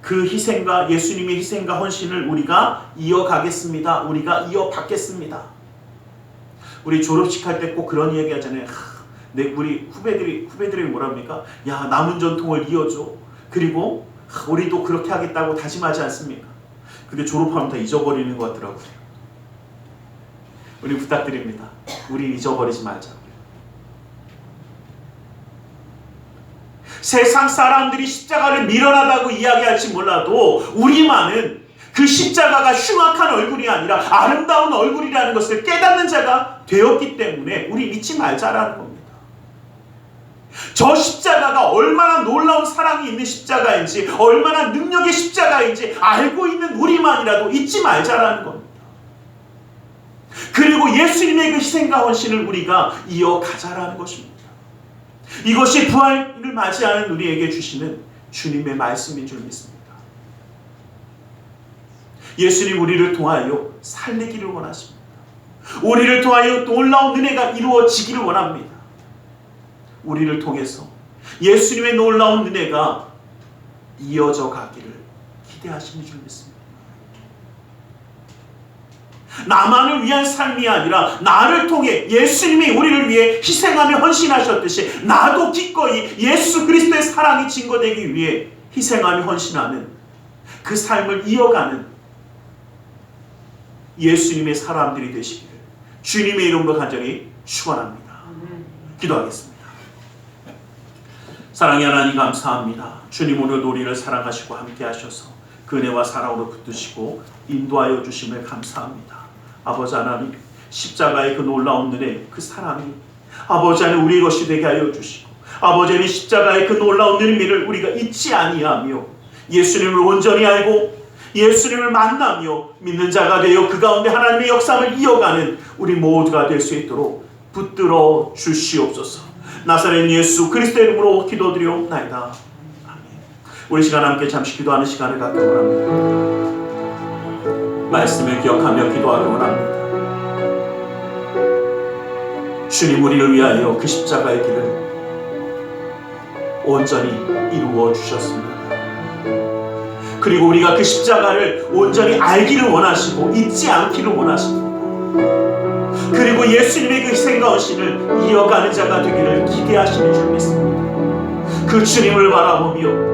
그 희생과 예수님의 희생과 헌신을 우리가 이어가겠습니다. 우리가 이어받겠습니다. 우리 졸업식 할 때 꼭 그런 이야기 하잖아요. 우리 후배들이 뭐라 합니까? 야, 남은 전통을 이어줘. 그리고 우리도 그렇게 하겠다고 다짐하지 않습니까? 근데 졸업하면 다 잊어버리는 것 같더라고요. 우리 부탁드립니다. 우리 잊어버리지 말자. 세상 사람들이 십자가를 미련하다고 이야기할지 몰라도 우리만은 그 십자가가 흉악한 얼굴이 아니라 아름다운 얼굴이라는 것을 깨닫는 자가 되었기 때문에 우리 잊지 말자라는 겁니다. 저 십자가가 얼마나 놀라운 사랑이 있는 십자가인지, 얼마나 능력의 십자가인지 알고 있는 우리만이라도 잊지 말자라는 겁니다. 그리고 예수님의 그 희생과 헌신을 우리가 이어가자라는 것입니다. 이것이 부활을 맞이하는 우리에게 주시는 주님의 말씀인 줄 믿습니다. 예수님 우리를 통하여 살리기를 원하십니다. 우리를 통하여 놀라운 은혜가 이루어지기를 원합니다. 우리를 통해서 예수님의 놀라운 은혜가 이어져 가기를 기대하시는 줄 믿습니다. 나만을 위한 삶이 아니라 나를 통해 예수님이 우리를 위해 희생하며 헌신하셨듯이 나도 기꺼이 예수 그리스도의 사랑이 증거되기 위해 희생하며 헌신하는 그 삶을 이어가는 예수님의 사람들이 되시기를 주님의 이름으로 간절히 축원합니다. 기도하겠습니다. 사랑의 하나님 감사합니다. 주님 오늘도 우리를 사랑하시고 함께 하셔서 그 은혜와 사랑으로 붙드시고 인도하여 주심을 감사합니다. 아버지 하나님, 십자가의 그 놀라운 은혜, 그 사랑이 아버지 하나님 우리의 것이 되게 하여 주시고 아버지 하나님 십자가의 그 놀라운 의미를 우리가 잊지 아니하며 예수님을 온전히 알고 예수님을 만나며 믿는 자가 되어 그 가운데 하나님의 역사를 이어가는 우리 모두가 될 수 있도록 붙들어 주시옵소서. 나사렛 예수 그리스도의 이름으로 기도드리옵나이다. 아멘. 우리 시간 함께 잠시 기도하는 시간을 갖기 원합니다. 말씀을 기억하며 기도하기 원합니다. 주님 우리를 위하여 그 십자가의 길을 온전히 이루어 주셨습니다. 그리고 우리가 그 십자가를 온전히 알기를 원하시고 잊지 않기를 원하십니다. 그리고 예수님의 그 희생과 헌신을 이어가는 자가 되기를 기대하시는 줄 믿습니다. 그 주님을 바라보며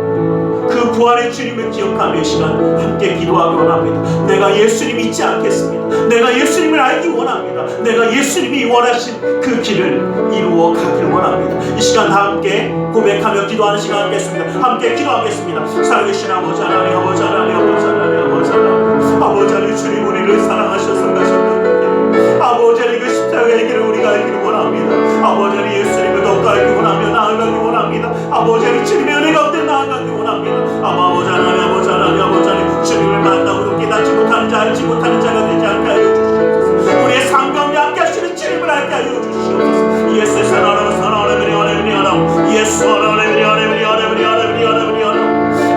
그 부활의 주님을 기억하며 이 시간 함께 기도하기 원합니다. 내가 예수님 잊지 않겠습니다. 내가 예수님을 알기 원합니다. 내가 예수님이 원하신 그 길을 이루어 가기를 원합니다. 이 시간 함께 고백하며 기도하는 시간 갖겠습니다. 함께 기도하겠습니다. 살아계신 아버지 하나님, 아버지 하나님, 아버지 하나님, 아버지 하나님, 아버지 하나님, 주님 우리를 사랑하셔서 가셨던 길, 아버지 하나님 그 십자가의 길을 우리가 알기를 원합니다. 아버지 하나님 예수님을 더욱더 알기 원하며 나아가기 원합니다. 아버지 하나님 주님의 은혜 가운데 나아가기 원합니다. 아버지 하나님, 아버지 하나님, 아버지 하나님, 주님을 만나고도 깨닫지 못하는 자, 알지 못하는 자가 되지 않게 하여 주시옵소서. 우리의 삶 가운데 함께 하시는 주님을 알게 하여 주시옵소서. 예수 사랑하는 사랑하는 하나님, 예수 하나님,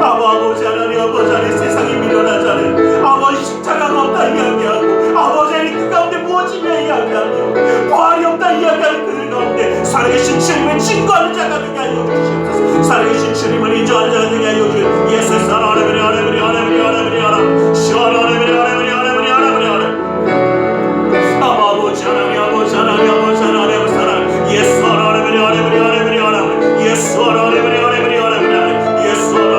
아버지 하나님, 아버지 하나님, 세상이 미련한 자는 아버지 십자가가 없다 이야기하고, 아버지 하나님 그 가운데 무엇이냐 이야기하며, 부활이 없다 이야기하는 그들 가운데 살아계신 주님을 증거하는 자가 되게 하여 주시옵소서. 살아계신 주님을 인정하는 자가 되게 하여 주시옵소서. 예수 사랑하는 아버지 하나님, 아버지 하나님, 아버지 하나님, 사랑 예수 하나님, 예수 하나님, 예수 하나님,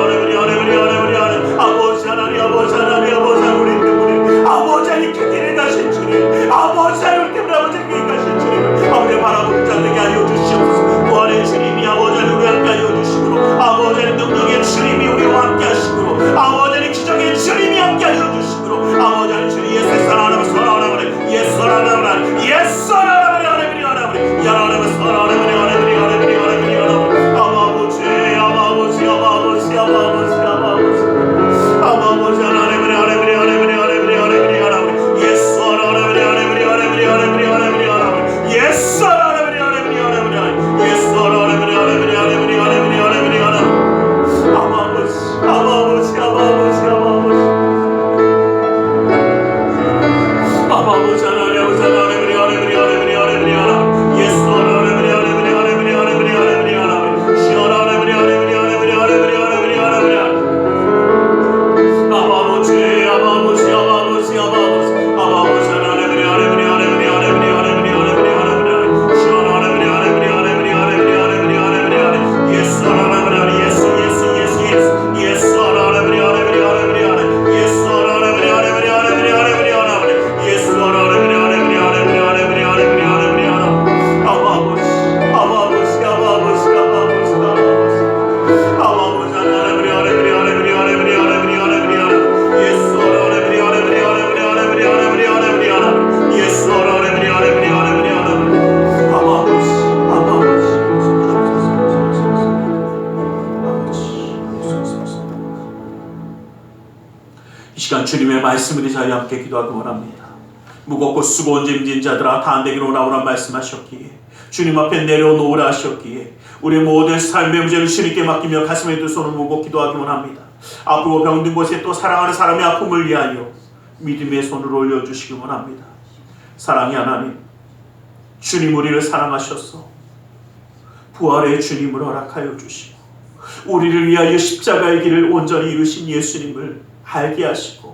아버지 하나님, 아버지 하나님, 아버지 하나님, 아버지 하나님 그들에 가신 주님, 아버지 하나님 때문에 아버지 그들에 가신 주님, 아버지 바라보는 자 되게 하여 주시옵소서. 부활의 주님이 아버지 하나님 우리 함께 하여 주시므로, 아버지 하나님 능력의 주님이 우리와 함께 하시므로, 아버지 하나님 기적의 주님이 함께 하여 주시므로, 아버지 하나님 주님 예수 사랑하는 사랑하는 예수 사랑하는 예수 사랑하는 하나님 사랑하는 주님의 말씀을 이 자리에 함께 기도하기 원합니다. 무겁고 수고온 짐진 자들아 다 내게로 오라오라 말씀하셨기에, 주님 앞에 내려놓으라 하셨기에, 우리의 모든 삶의 문제를 주님께 맡기며 가슴에 두 손을 모고 기도하기 원합니다. 아프고 병든 곳에 또 사랑하는 사람의 아픔을 위하여 믿음의 손을 올려주시기 원합니다. 사랑의 하나님, 주님 우리를 사랑하셔서 부활의 주님을 허락하여 주시고, 우리를 위하여 십자가의 길을 온전히 이루신 예수님을 알게 하시고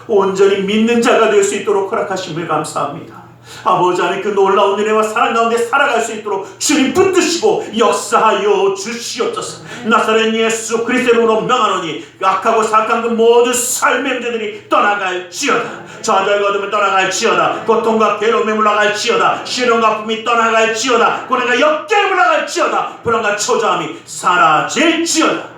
온전히 믿는 자가 될 수 있도록 허락하심을 감사합니다. 아버지 하나님 그 놀라운 은혜와 사랑 가운데 살아갈 수 있도록 주님 붙드시고 역사하여 주시옵소서. 나사렛 예수 그리스도로 명하노니 악하고 사악한 그 모든 삶의 문제들이 떠나갈지어다. 좌절과 어둠을 떠나갈지어다. 고통과 괴로움에 물러갈지어다. 시련과 아픔이 떠나갈지어다. 고난과 역경에 물러갈지어다. 불안과 초조함이 사라질지어다.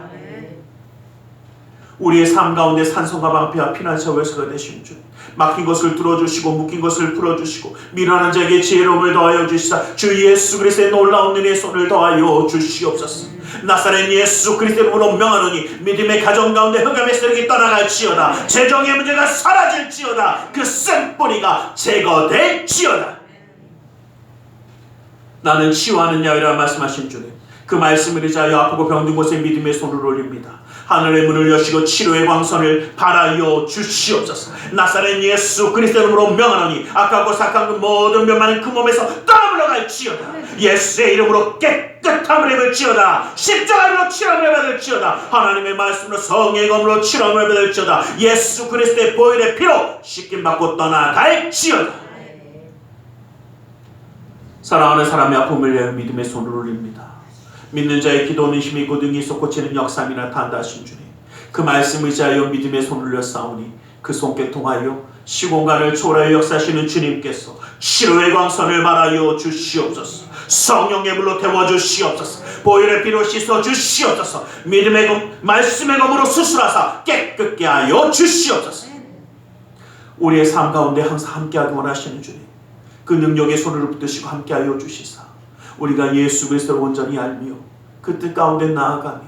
우리의 삶 가운데 산성과 방패와 피난처 외서가 되신 주, 막힌 것을 뚫어주시고 묶인 것을 풀어주시고 미련한 자에게 지혜로움을 더하여 주시사 주 예수 그리스도의 놀라운 은혜의 손을 더하여 주시옵소서. 나사렛 예수 그리스도로 명하노니 믿음의 가정 가운데 흑암의 세력이 떠나갈지어다. 재정의 문제가 사라질지어다. 그 쓴뿌리가 제거될지어다. 나는 치유하는 야훼라 말씀하신 주님, 그 말씀을 의지하여 아프고 병든 곳에 믿음의 손을 올립니다. 하늘의 문을 여시고 치료의 광선을 발하여 주시옵소서. 나사렛 예수 그리스도 이름으로 명하노니 악하고 사악한 그 모든 면만은 그 몸에서 떠나물러갈지어다. 예수의 이름으로 깨끗함을 입을지어다. 십자가로 치료함을 받을지어다. 하나님의 말씀으로 성령의 검으로 치료함을 받을지어다. 예수 그리스도의 보혈의 피로 씻김받고 떠나갈지어다. 사랑하는 사람의 아픔을 내어 믿음의 손을 올립니다. 믿는 자의 기도는 힘이 있고 능히 솟구치는 역사함이 나타난다 하신 주님, 그 말씀을 의지하여 믿음의 손을 올려 싸우니 그 손께 통하여 시공간을 초월하여 역사하시는 주님께서 치료의 광선을 말하여 주시옵소서. 성령의 불로 태워주시옵소서. 보혈의 피로 씻어주시옵소서. 믿음의 검, 말씀의 검으로 수술하사 깨끗게 하여 주시옵소서. 우리의 삶 가운데 항상 함께하기 원하시는 주님, 그 능력의 손을 붙드시고 함께하여 주시사 우리가 예수 그리스도를 온전히 알며 그 뜻 가운데 나아가며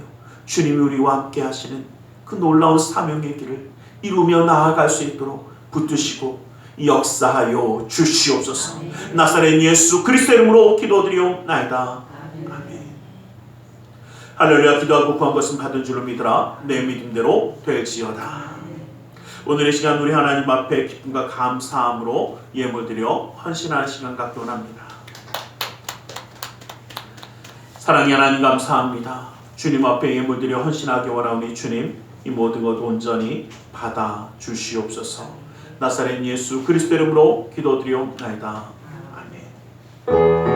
주님이 우리와 함께 하시는 그 놀라운 사명의 길을 이루며 나아갈 수 있도록 붙드시고 역사하여 주시옵소서. 나사렛 예수 그리스도 이름으로 기도드리옵나이다. 아멘. 할렐루야. 기도하고 구한 것은 받은 줄로 믿으라. 내 믿음대로 될지어다. 오늘 이 시간 우리 하나님 앞에 기쁨과 감사함으로 예물드려 헌신하는 시간 갖기 원합니다. 사랑의 하나님 감사합니다. 주님 앞에 예물드려 헌신하기 원하오니 주님 이 모든 것 온전히 받아 주시옵소서. 나사렛 예수 그리스도 이름으로 기도드리옵나이다. 아멘.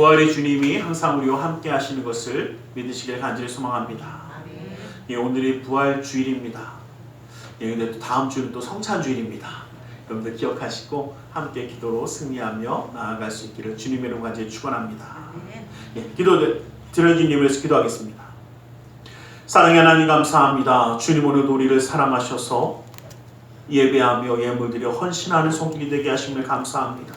부활의 주님이 항상 우리와 함께 하시는 것을 믿으시길 간절히 소망합니다. 오늘이 부활 주일입니다. 근데 또 다음 주는 또 성찬 주일입니다. 여러분들 기억하시고 함께 기도로 승리하며 나아갈 수 있기를 주님의 이름으로 간절히 축원합니다. 기도 드려진 예물에서 기도하겠습니다. 사랑의 하나님 감사합니다. 주님 오늘도 우리를 사랑하셔서 예배하며 예물드려 헌신하는 손길이 되게 하심을 감사합니다.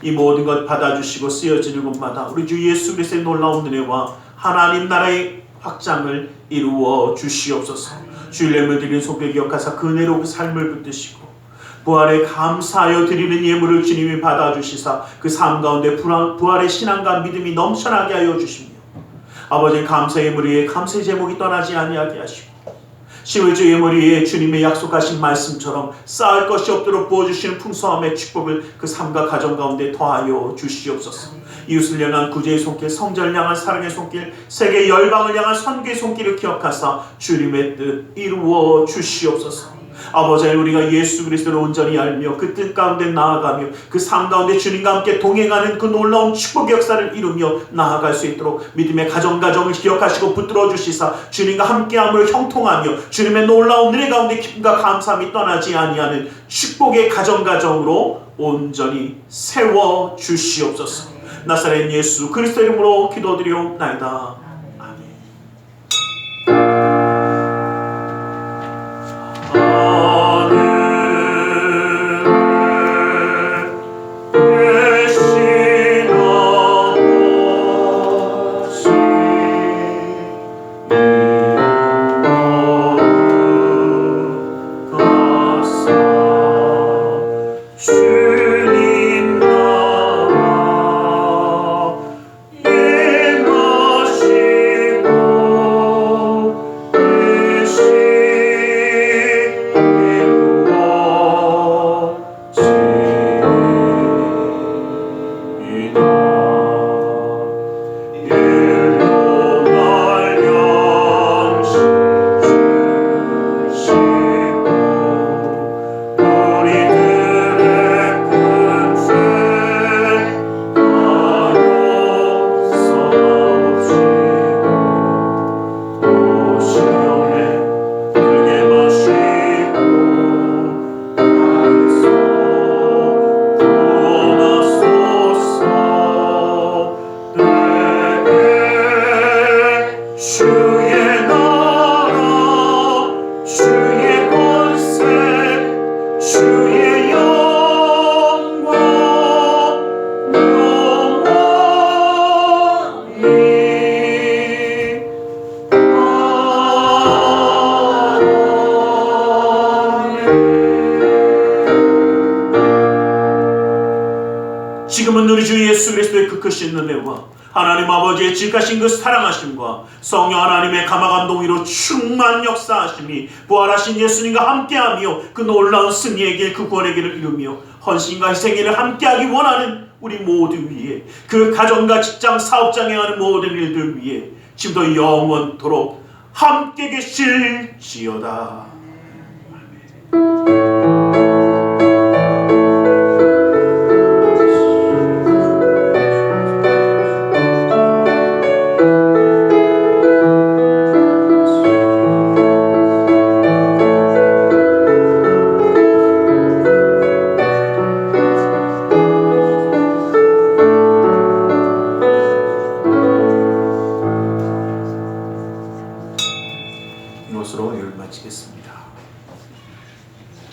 이 모든 것 받아주시고 쓰여지는 곳마다 우리 주 예수 그리스도의 놀라운 은혜와 하나님 나라의 확장을 이루어 주시옵소서. 주일 예물 드리는 손길 기억하사 그 은혜로 그 삶을 붙드시고 부활에 감사하여 드리는 예물을 주님이 받아주시사 그 삶 가운데 부활의 신앙과 믿음이 넘쳐나게 하여 주시며 아버지 감사 예물 위에 감사의 제목이 떠나지 아니하게 하시고 10월 예물 위에 주님의 약속하신 말씀처럼 쌓을 것이 없도록 부어주시는 풍성함의 축복을 그 삶과 가정 가운데 더하여 주시옵소서. 이웃을 향한 구제의 손길, 성전을 향한 사랑의 손길, 세계 열방을 향한 선교의 손길을 기억하사 주님의 뜻 이루어 주시옵소서. 아버지 우리가 예수 그리스도를 온전히 알며 그 뜻 가운데 나아가며 그 삶 가운데 주님과 함께 동행하는 그 놀라운 축복 역사를 이루며 나아갈 수 있도록 믿음의 가정을 기억하시고 붙들어 주시사 주님과 함께함을 형통하며 주님의 놀라운 은혜 가운데 기쁨과 감사함이 떠나지 아니하는 축복의 가정으로 온전히 세워 주시옵소서. 나사렛 예수 그리스도 이름으로 기도드리옵나이다. 대신하고 주의 나라 주의 권세 주의 영광 영원히 지금은 우리 주 예수 그리스도의 그 크신 은혜와 하나님 아버지의 지가신 그 사랑하심과 성령 하나님의 감화감동으로 충만 역사하심이 부활하신 예수님과 함께하며 그 놀라운 승리의 길, 그 구원의 길을 이루며 헌신과 희생일을 함께하기 원하는 우리 모두 위에, 그 가정과 직장, 사업장에 하는 모든 일들 위에 지금도 영원토록 함께 계실지어다.